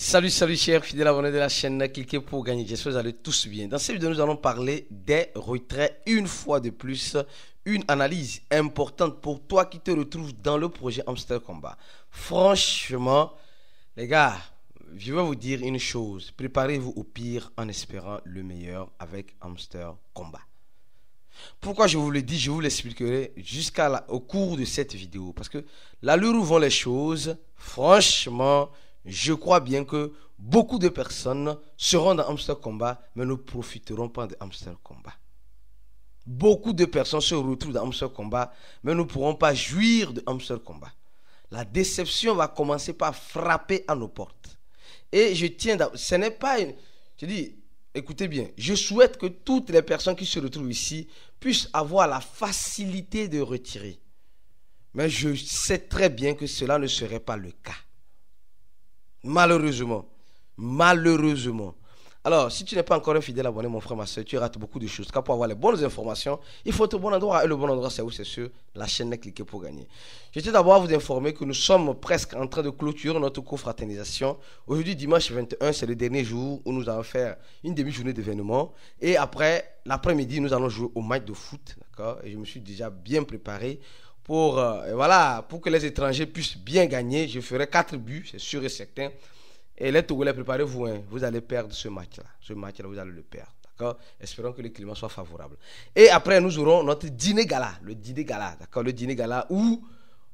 Salut chers fidèles abonnés de la chaîne, cliquez pour gagner, j'espère que vous allez tous bien. Dans cette vidéo, nous allons parler des retraits une fois de plus, une analyse importante pour toi qui te retrouves dans le projet Hamster Combat. Franchement, les gars, je vais vous dire une chose, préparez-vous au pire en espérant le meilleur avec Hamster Combat. Pourquoi je vous le dis, je vous l'expliquerai au cours de cette vidéo. Parce que l'allure où vont les choses, franchement, je crois bien que beaucoup de personnes seront dans Hamster Combat, mais ne profiteront pas de Hamster Combat. Beaucoup de personnes se retrouvent dans Hamster Combat, mais ne pourront pas jouir de Hamster Combat. La déception va commencer par frapper à nos portes. Et je tiens, ce n'est pas une... Je dis, écoutez bien, je souhaite que toutes les personnes qui se retrouvent ici puissent avoir la facilité de retirer. Mais je sais très bien que cela ne serait pas le cas. Malheureusement. Alors, si tu n'es pas encore un fidèle abonné, mon frère, ma soeur, tu rates beaucoup de choses. Car pour avoir les bonnes informations, il faut être au bon endroit. Et le bon endroit, c'est où? C'est sur la chaîne Cliquez pour gagner. Je tiens d'abord à vous informer que nous sommes presque en train de clôturer notre confraternisation. Aujourd'hui, dimanche 21, c'est le dernier jour où nous allons faire une demi-journée d'événements. Et après, l'après-midi, nous allons jouer au match de foot. D'accord? Et je me suis déjà bien préparé pour que les étrangers puissent bien gagner. Je ferai 4 buts, c'est sûr et certain. Et les Togolais, préparez-vous, hein, vous allez perdre ce match-là. Ce match-là, vous allez le perdre. D'accord? Espérons que le climat soit favorable. Et après, nous aurons notre dîner gala. Le dîner gala, d'accord? Le dîner gala où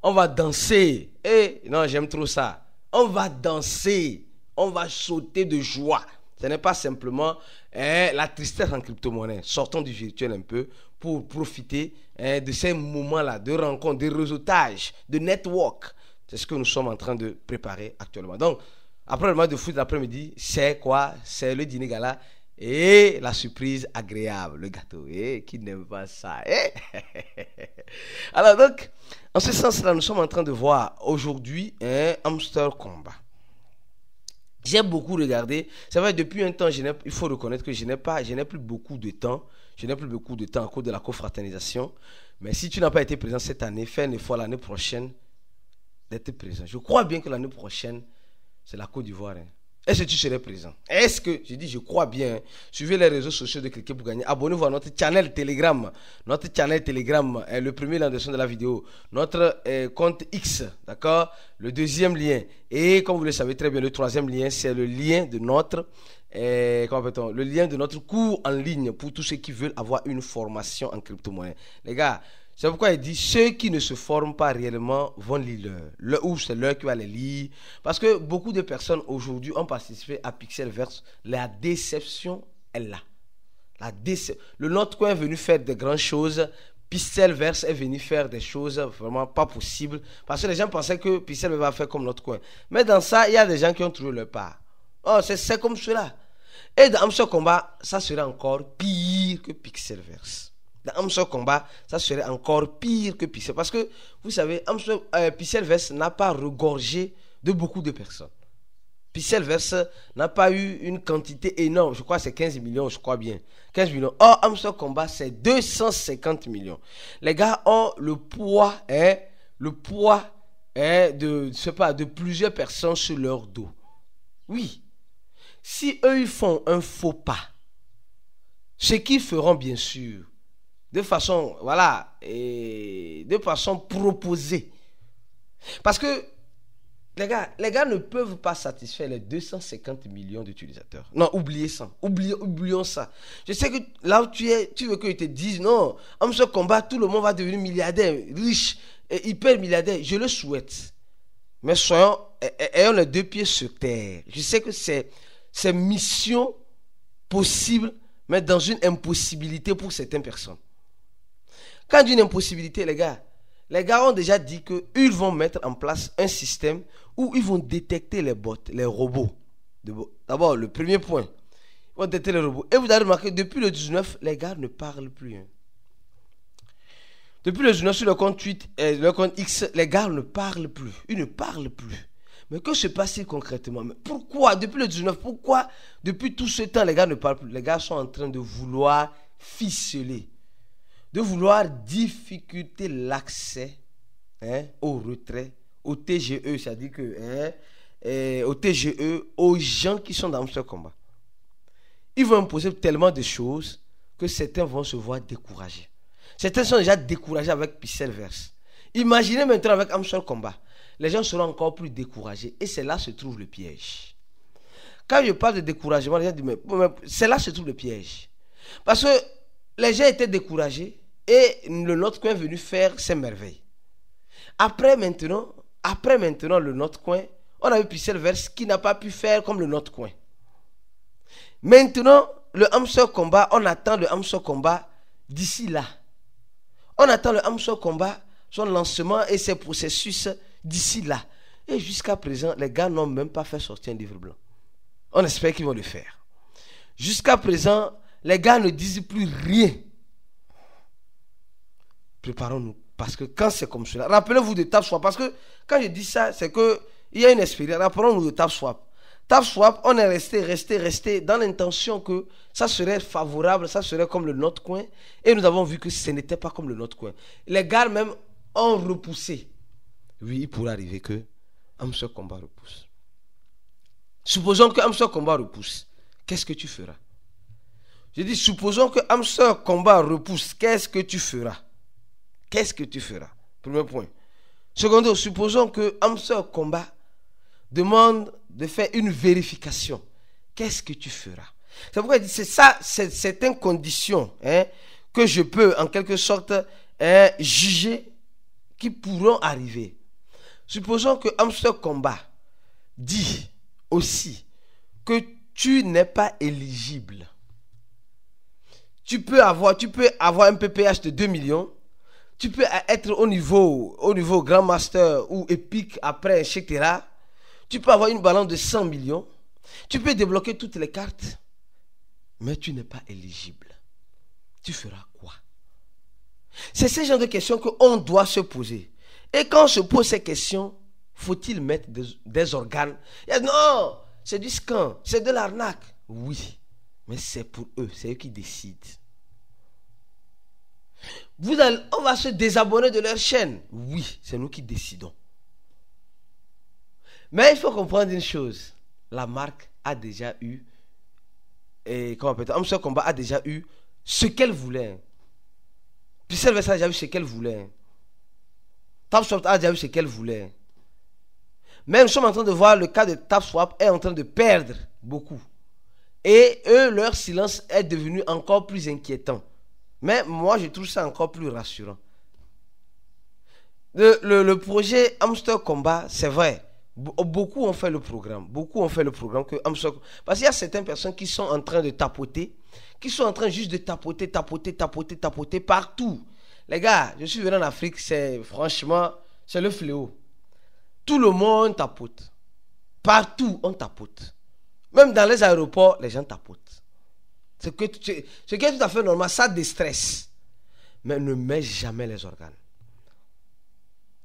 on va danser. Et non, j'aime trop ça. On va danser. On va sauter de joie. Ce n'est pas simplement la tristesse en crypto-monnaie. Sortons du virtuel un peu pour profiter de ces moments-là, de rencontres, de réseautage, de network. C'est ce que nous sommes en train de préparer actuellement. Donc, après le match de foot l'après-midi, c'est quoi? C'est le dîner gala et la surprise agréable, le gâteau. Qui n'aime pas ça? Alors donc, en ce sens-là, nous sommes en train de voir aujourd'hui un Hamster Combat. J'ai beaucoup regardé. C'est vrai, depuis un temps, il faut reconnaître que je n'ai plus beaucoup de temps. Je n'ai plus beaucoup de temps à cause de la confraternisation. Mais si tu n'as pas été présent cette année, fais un effort l'année prochaine d'être présent. Je crois bien que l'année prochaine, c'est la Côte d'Ivoire. Est-ce que tu serais présent? Est-ce que, je dis, je crois bien. Suivez les réseaux sociaux de Cliquez pour gagner. Abonnez-vous à notre channel Telegram. Notre channel Telegram est le premier dans la description de la vidéo. Notre compte X, d'accord? Le deuxième lien. Et comme vous le savez très bien, le troisième lien, c'est le lien de notre... le lien de notre cours en ligne pour tous ceux qui veulent avoir une formation en crypto-monnaie. Les gars, c'est pourquoi il dit ceux qui ne se forment pas réellement vont lire ou c'est l'heure qui va les lire. Parce que beaucoup de personnes aujourd'hui ont participé à Pixelverse. La déception est là. Le Notcoin est venu faire de grandes choses. Pixelverse est venu faire des choses vraiment pas possibles. Parce que les gens pensaient que Pixelverse va faire comme Notcoin. Mais dans ça, il y a des gens qui ont trouvé leur part. Oh, c'est comme cela. Et dans Hamster Combat, ça serait encore pire que Pixelverse. Dans Hamster Combat, ça serait encore pire que Pixel. Parce que, vous savez, Pixelverse n'a pas regorgé de beaucoup de personnes. Pixelverse n'a pas eu une quantité énorme. Je crois que c'est 15 millions, je crois bien. 15 millions. Or, Hamster Combat, c'est 250 millions. Les gars ont le poids de plusieurs personnes sur leur dos. Oui. Si eux, ils font un faux pas, ce qu'ils feront, bien sûr, de façon proposée. Parce que les gars ne peuvent pas satisfaire les 250 millions d'utilisateurs. Non, oubliez ça. Oublions ça. Je sais que là où tu es, tu veux que je te dise non, en ce combat, tout le monde va devenir milliardaire, riche, et hyper milliardaire. Je le souhaite. Mais ayons les deux pieds sur terre. Je sais que c'est mission possible, mais dans une impossibilité pour certaines personnes. Quand d'une impossibilité, les gars ont déjà dit qu'ils vont mettre en place un système où ils vont détecter les bots, les robots. D'abord, le premier point, ils vont détecter les robots. Et vous avez remarqué, depuis le 19, les gars ne parlent plus. Depuis le 19, sur le compte X, les gars ne parlent plus. Ils ne parlent plus. Mais que se passe-t-il concrètement? Mais pourquoi, depuis le 19, pourquoi, depuis tout ce temps, les gars ne parlent plus? Les gars sont en train de vouloir ficeler, de vouloir difficulter l'accès au retrait, au TGE, c'est-à-dire que au TGE, aux gens qui sont dans Hamster Combat. Ils vont imposer tellement de choses que certains vont se voir découragés. Certains sont déjà découragés avec Pixelverse. Imaginez maintenant avec Hamster Combat. Les gens seront encore plus découragés. Et c'est là que se trouve le piège. Quand je parle de découragement, les gens disent, mais c'est là que se trouve le piège. Parce que les gens étaient découragés et le Notre Coin est venu faire ses merveilles. Après maintenant, le Notre Coin, on a eu Pixelverse qui n'a pas pu faire comme le Notre Coin. Maintenant, le Hamster Combat, on attend le Hamster Combat d'ici là. On attend le Hamster Combat, son lancement et ses processus d'ici là. Et jusqu'à présent, les gars n'ont même pas fait sortir un livre blanc. On espère qu'ils vont le faire. Jusqu'à présent, les gars ne disent plus rien. Préparons-nous. Parce que quand c'est comme cela, rappelez-vous de TapSwap. Parce que quand je dis ça, c'est qu'il y a une expérience. Rappelons-nous de TapSwap. TapSwap, on est resté dans l'intention que ça serait favorable, ça serait comme le Notre Coin. Et nous avons vu que ce n'était pas comme le Notre Coin. Les gars même ont repoussé. Oui, il pourrait arriver que Hamster Combat repousse. Supposons que Hamster Combat repousse. Qu'est-ce que tu feras? Je dis, supposons que Hamster Combat repousse. Qu'est-ce que tu feras? Qu'est-ce que tu feras? Premier point. Secondo, supposons que Hamster Combat demande de faire une vérification. Qu'est-ce que tu feras? C'est pourquoi il dit, c'est ça, c'est certaines conditions que je peux en quelque sorte juger qui pourront arriver. Supposons que Hamster Combat dit aussi que tu n'es pas éligible. Tu peux avoir un PPH de 2 millions. Tu peux être au niveau Grand Master ou Epic après, etc. Tu peux avoir une balance de 100 millions. Tu peux débloquer toutes les cartes. Mais tu n'es pas éligible. Tu feras quoi? C'est ce genre de questions qu'on doit se poser. Et quand on se pose ces questions, faut-il mettre des organes? Non, c'est du scam, c'est de l'arnaque. Oui, mais c'est pour eux, c'est eux qui décident. On va se désabonner de leur chaîne. Oui, c'est nous qui décidons. Mais il faut comprendre une chose. La marque a déjà eu, Hamster Combat a déjà eu ce qu'elle voulait. Pixelverse a déjà eu ce qu'elle voulait. TapSwap a déjà eu ce qu'elle voulait. Mais nous sommes en train de voir le cas de TapSwap est en train de perdre beaucoup. Et eux, leur silence est devenu encore plus inquiétant. Mais moi, je trouve ça encore plus rassurant. Le projet Hamster Combat, c'est vrai. Beaucoup ont fait le programme. Que Hamster... Parce qu'il y a certaines personnes qui sont en train de tapoter. Qui sont en train juste de tapoter partout. Les gars, je suis venu en Afrique, franchement, c'est le fléau. Tout le monde tapote. Partout, on tapote. Même dans les aéroports, les gens tapotent. Ce qui est tout à fait normal, ça déstresse. Mais ne mets jamais les organes.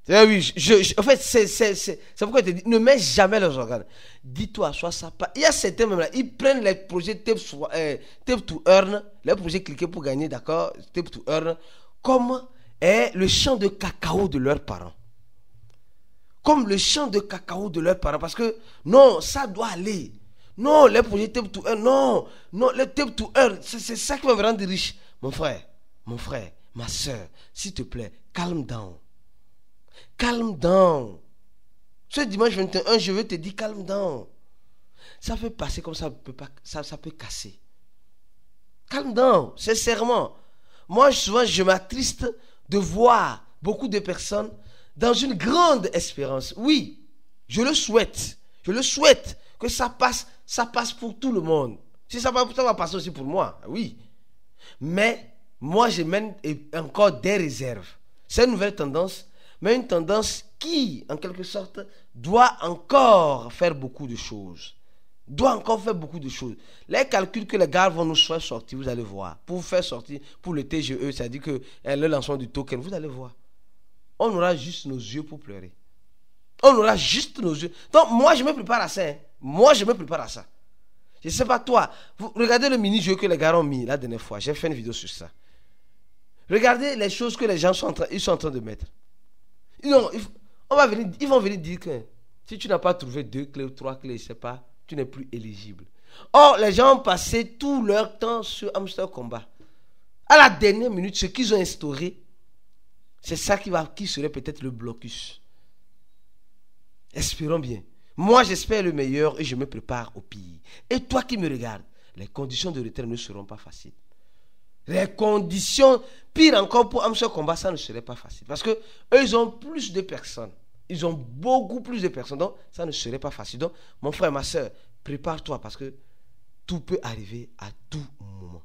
Oui, en fait, c'est pourquoi je te dis, ne mets jamais les organes. Dis-toi, soit ça pas. Il y a certains même là, ils prennent les projets Tape to Earn, les projets cliquer pour gagner, d'accord, Tape to Earn, comme le champ de cacao de leurs parents. Comme le champ de cacao de leurs parents. Parce que, non, ça doit aller. Non, les projets Tape to Earn, non, les Tape to Earn, c'est ça qui va me rendre riche. Mon frère, ma soeur, s'il te plaît, calme down. Calme down. Ce dimanche 21, je veux te dire calme down. Ça peut passer comme ça, ça peut casser. Calme down, sincèrement. Moi, souvent, je m'attriste de voir beaucoup de personnes dans une grande espérance. Oui, je le souhaite. Je le souhaite que ça passe pour tout le monde. Si ça va passer aussi pour moi, oui. Mais moi, je mène encore des réserves. C'est une nouvelle tendance, mais une tendance qui, en quelque sorte, doit encore faire beaucoup de choses. Les calculs que les gars vont nous faire sortir, vous allez voir. Pour faire sortir, pour le TGE, c'est-à-dire que le lancement du token, vous allez voir. On aura juste nos yeux pour pleurer. On aura juste nos yeux. Donc, moi, je me prépare à ça. Je ne sais pas toi. Regardez le mini-jeu que les gars ont mis la dernière fois. J'ai fait une vidéo sur ça. Regardez les choses que les gens sont en train de mettre. Non, ils vont venir dire que Si tu n'as pas trouvé 2 clés ou 3 clés, je ne sais pas, tu n'es plus éligible. Or, les gens ont passé tout leur temps sur Hamster Combat. À la dernière minute, ce qu'ils ont instauré, c'est ça qui serait peut-être le blocus. Espérons bien. Moi, j'espère le meilleur et je me prépare au pire. Et toi qui me regardes, les conditions de retrait ne seront pas faciles. Les conditions, pire encore pour Hamster Combat, ça ne serait pas facile. Parce que eux, ils ont plus de personnes. Ils ont beaucoup plus de personnes. Donc, ça ne serait pas facile. Donc, mon frère, ma soeur, prépare-toi parce que tout peut arriver à tout moment.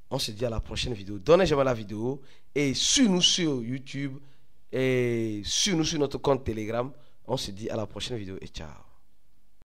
On se dit à la prochaine vidéo. Donnez j'aime à la vidéo et suis-nous sur YouTube et suis-nous sur notre compte Telegram. On se dit à la prochaine vidéo et ciao.